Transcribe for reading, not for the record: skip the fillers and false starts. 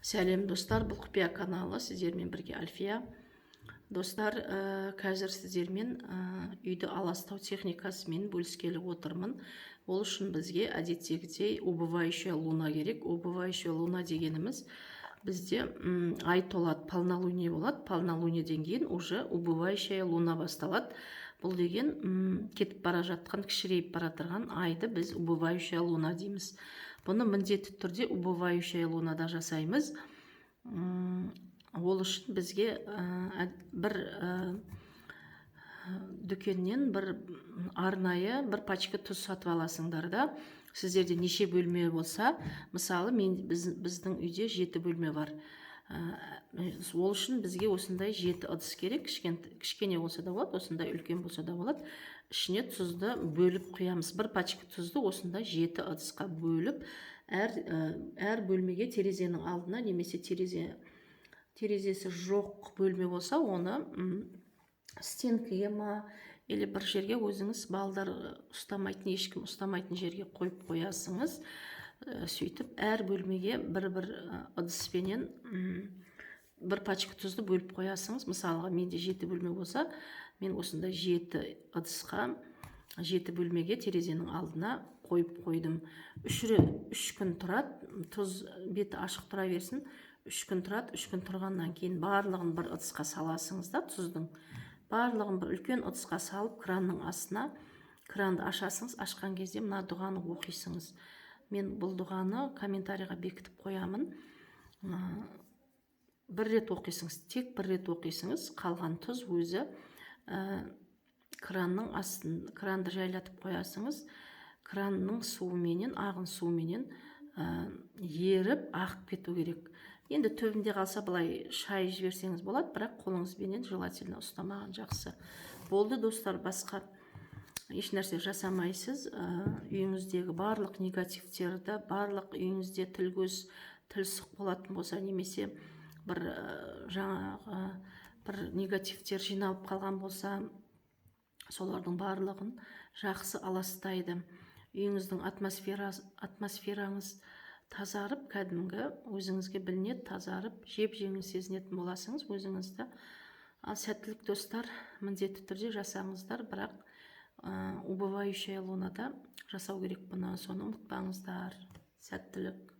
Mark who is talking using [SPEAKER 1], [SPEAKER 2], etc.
[SPEAKER 1] Сәлем достар, бұл құпия каналы, сіздермен бірге Альфия. Достар, қазір сіздермен үйді аластау техникасымен бөліскелі отырмын. Ол үшін бізге әдеттегідей убывающая луна керек. Убывающая луна дегеніміз бізде ай толады, полнолуние болады. Полнолуниеден кейін уже убывающая луна басталады. Бұл деген кетіп бара жатқан, кішірейіп бара тұрған айды біз убывающая луна дейміз. Бұны міндетті түрде убывающая лунада жасаймыз. Ол үшін бізге бір дүкеннен бір арнайы бір пачка тұз сатып аласыңдар да. Сіздерде неше бөлме болса, мысалы біздің үйде 7 бөлме бар. Ол үшін бізге осындай 7 ыдыс керек. Кішкене болса да болады, осындай үлкен болса да болады. Ішіне тұзды бөліп құямыз. Бір пачка тұзды осындай 7 ыдысқа бөліп, әр бөлмеге терезенің алдына, немесе терезесі жоқ бөлме болса, оны стенкіге ма, или бір жерге өзіңіз балдар ұстамайтын, ешкім ұстамайтын жерге қойып қоясыңыз. Сөйтіп, әр бөлмеге бір ыдыспенен бір пачка тұзды бөліп қоясыңыз. Мысалға, менде 7 бөлме болса, мен осындай 7 ыдысқа 7 бөлмеге терезенің алдына қойып қойдым. 3 күн тұрады, тұз беті ашық тұра берсін. 3 күн тұрады, 3 күн тұрғаннан кейін барлығын бір ыдысқа саласыңыз да, тұздың барлығын бір үлкен ыдысқа салып, кранның астына, кранды ашасыңыз. Ашқан кезде мына дұғаны оқисыңыз. Мен бұл дұғаны комментарийға бекітіп қоямын. Бір рет оқисыңыз, тек бір рет оқисыңыз. Қалған тұз өзі кранның астын, кранды жайлатып қоясыңыз. Кранның суыменен, ағын суыменен еріп ағып кету керек. Енді төбінде қалса былай шай жіберсеңіз болады, бірақ қолыңызбенен желательно ұстамаған жақсы. Болды достар, басқа еш нәрсе жасамайсыз. Үйіңіздегі барлық негативтерді, барлық үйіңізде тілсық болатын болса, немесе бір негативтер жиналып қалған болса, солардың барлығын жақсы аластайды. Үйіңіздің атмосфераңыз тазарып, кәдімгі өзіңізге білінеді, тазарып, жеп-жеңіл сезінетін боласыңыз өзіңізді. Ал сәттілік достар, міндетті түрде жасаңыздар, бірақ убывающая лунада жасау керек бұны, соны ұмытпаңыздар. Сәттілік.